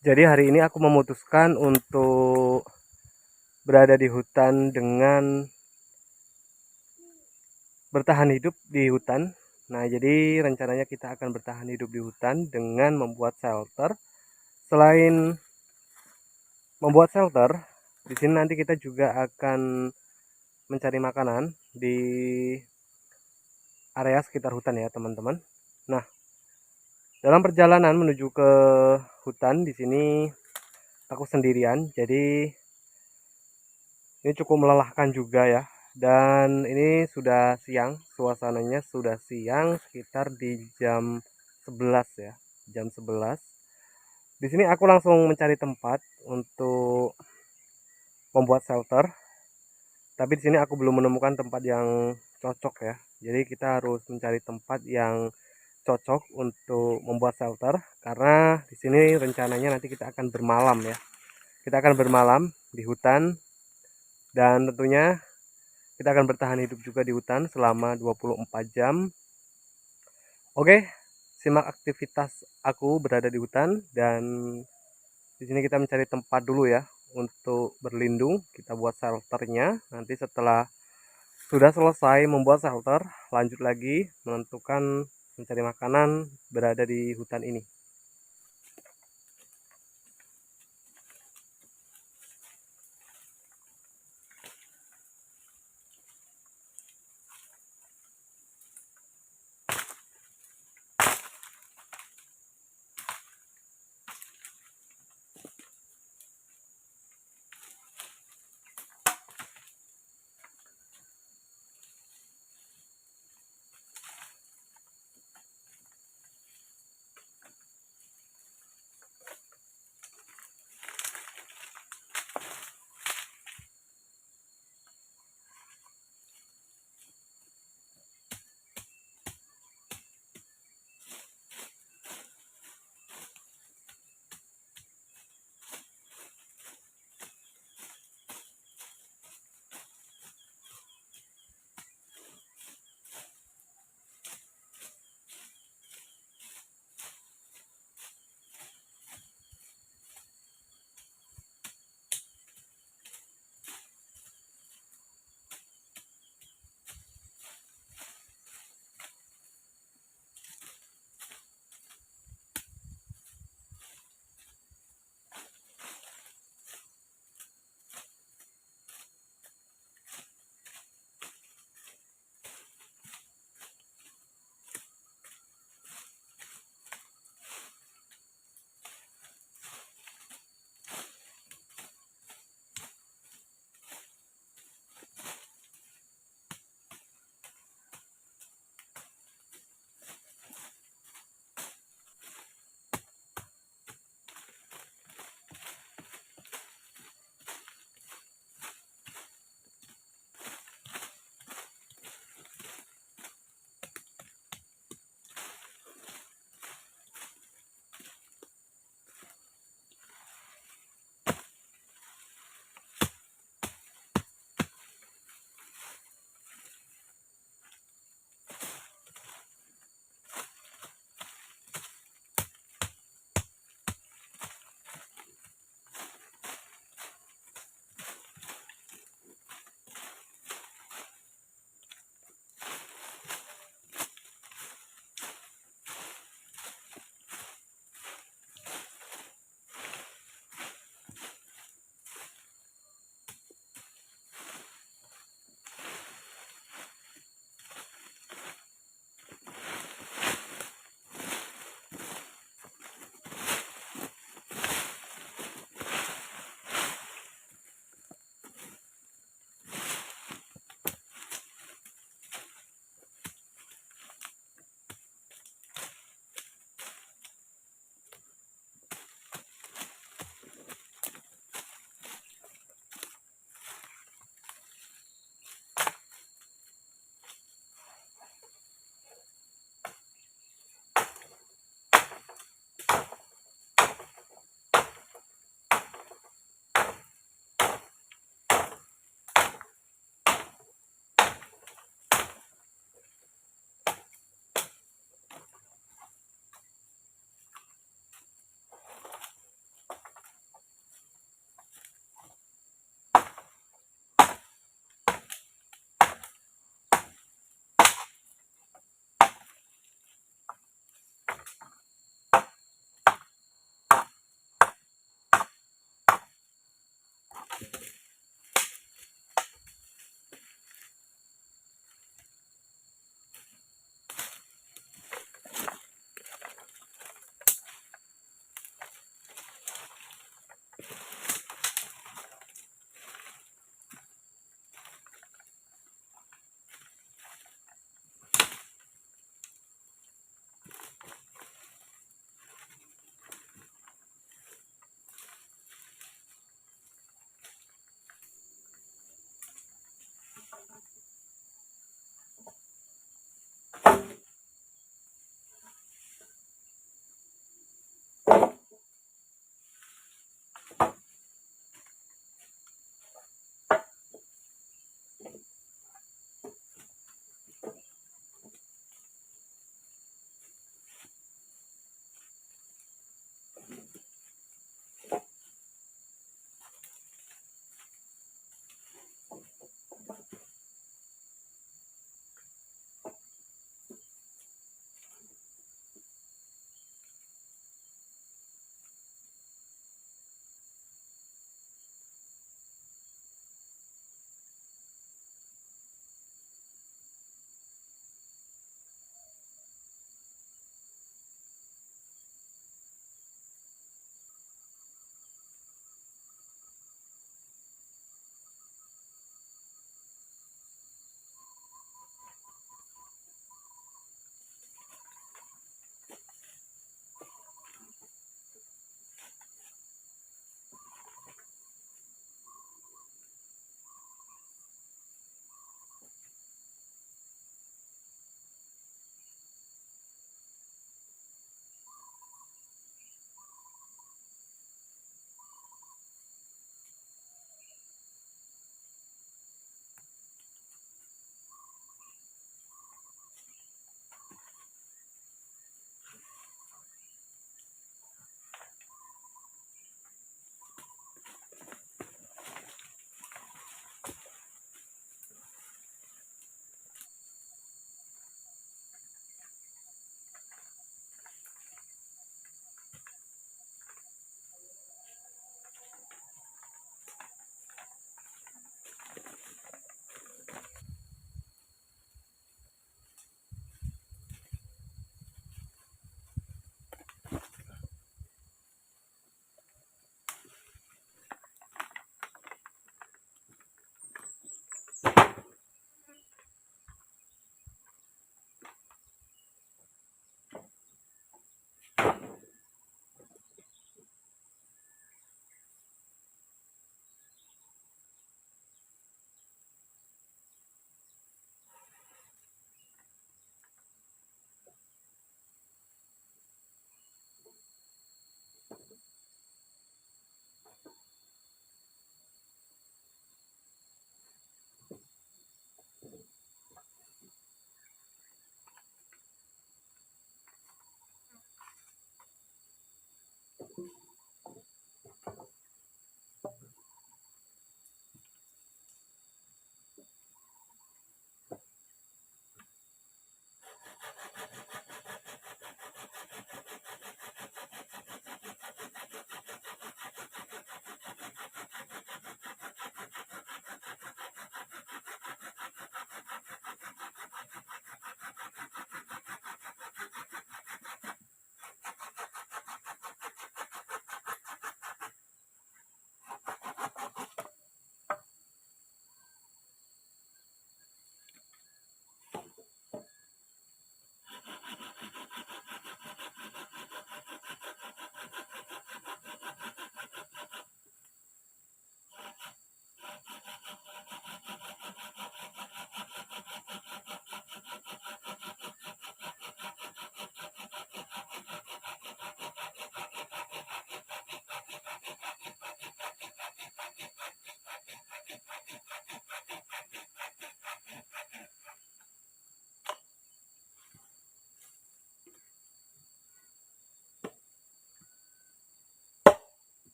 Jadi hari ini aku memutuskan untuk berada di hutan dengan bertahan hidup di hutan. Nah, jadi rencananya kita akan bertahan hidup di hutan dengan membuat shelter. Selain membuat shelter, di sini nanti kita juga akan mencari makanan di area sekitar hutan ya, teman-teman. Nah, dalam perjalanan menuju ke hutan di sini aku sendirian, jadi ini cukup melelahkan juga ya. Dan ini sudah siang, suasananya sudah siang sekitar di jam 11 ya. Jam 11. Di sini aku langsung mencari tempat untuk membuat shelter. Tapi di sini aku belum menemukan tempat yang cocok ya. Jadi kita harus mencari tempat yang cocok untuk membuat shelter karena di sini rencananya nanti kita akan bermalam ya. Kita akan bermalam di hutan dan tentunya kita akan bertahan hidup juga di hutan selama 24 jam. Oke, simak aktivitas aku berada di hutan dan di sini kita mencari tempat dulu ya untuk berlindung. Kita buat shelternya. Nanti setelah sudah selesai membuat shelter, lanjut lagi menentukan mencari makanan berada di hutan ini.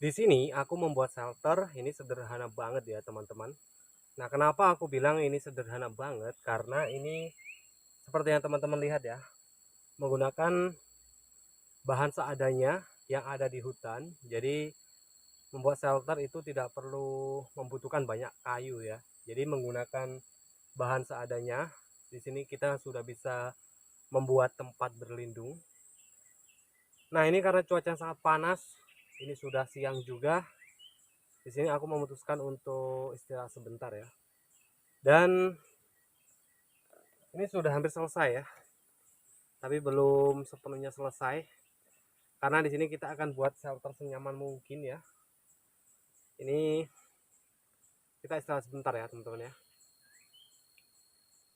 Di sini aku membuat shelter ini sederhana banget ya teman-teman. Nah, kenapa aku bilang ini sederhana banget? Karena ini seperti yang teman-teman lihat ya, menggunakan bahan seadanya yang ada di hutan. Jadi membuat shelter itu tidak perlu membutuhkan banyak kayu ya. Jadi menggunakan bahan seadanya. Di sini kita sudah bisa membuat tempat berlindung. Nah, ini karena cuaca yang sangat panas, ini sudah siang juga. Di sini aku memutuskan untuk istirahat sebentar ya. Dan ini sudah hampir selesai ya. Tapi belum sepenuhnya selesai. Karena di sini kita akan buat shelter senyaman mungkin ya. Ini kita istirahat sebentar ya teman-teman ya.